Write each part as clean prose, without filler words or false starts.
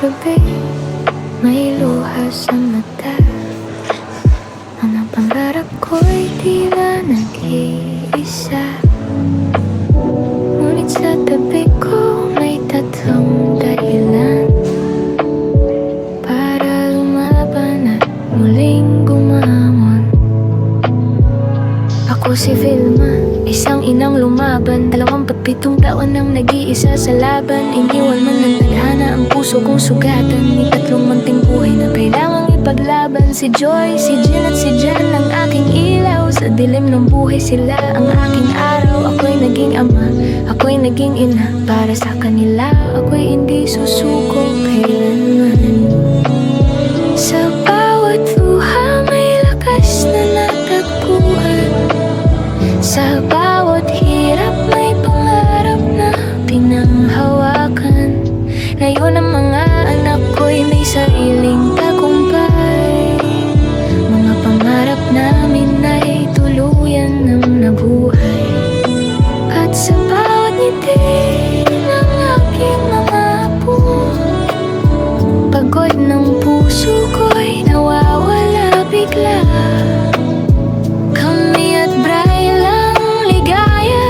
gabi, may luha sa mata. Mga pangarap ko'y tila nag-iisa. Ngunit sa tabi ko may tatlong dahilan para lumaban at muling gumamon. Ako si Vilma, isang inang lumaban. 27 taon nang nag-iisa sa laban. Iniwan man ng tadhana ang puso kong sugatan. May tatlong munting buhay na kailangang ipaglaban. Si Joy, si Jean at si Jan ang aking ilaw. Sa dilim ng buhay sila ang aking araw. Ako'y naging ama, ako'y naging ina. Para sa kanila, ako'y hindi susuko kailanman. Sa bawat luha may lakas na natagpuan. Sa bawat hirap may pangarap na pinanghawakan. Ngayon ang mga anak ko'y may sariling tagumpay. Mga pangarap namin ay tuluyan ng nabuhay. At sa bawat ngiti ng aking mga apo, pagod ng puso ko'y nawawala bigla.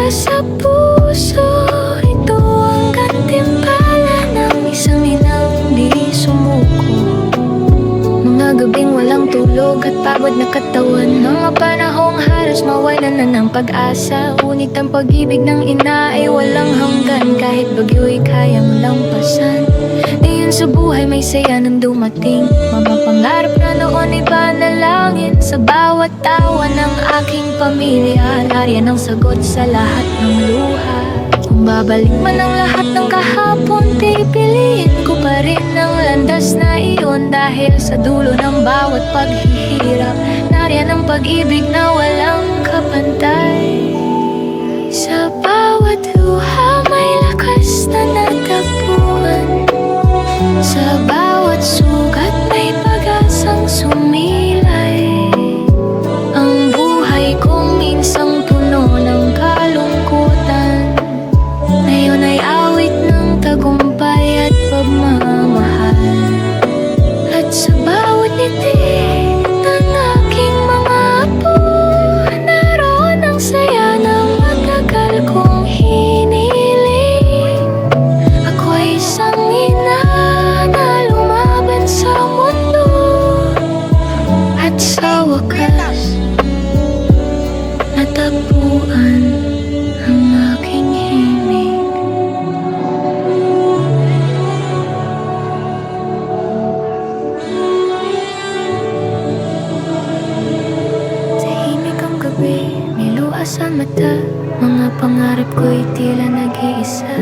Sa puso, ito ang gantimpala ng isang inang di sumuko. Mga gabing walang tulog at pagod na katawan. Mga panahong halos mawalan na ng pag-asa. Ngunit ang pag-ibig ng ina ay walang hanggan. Kahit bagyo'y kayang lampasan. Ngayon sa buhay may saya nang dumating. Mga pangarap na noon ay panalangin. Sa bawat tawa ng aking pamilya, yan ang sagot sa lahat ng luha. Kung babalik man ang lahat ng kahapon, pipiliin ko pa rin ang landas na iyon. Dahil sa dulo ng bawat paghihirap, nariyan ang pag-ibig na walang kapantay. Sa bawat luha may lakas na natagpuan. Sa bawat sugat may pag-asang sumilay. Ang buhay kong minsang puno ng kalungkutan, ngayon ay awit ng tagumpay at pagmamahal. At sa bawat ngiti ng aking mga apo, naroon ang saya na matagal kong hiniling. Ako'y isang ina na lumaban sa mundo. At sa wakas, natagpuan ang aking himig. Tahimik ang gabi, may luha sa mata. Mga pangarap ko'y tila nag-iisa.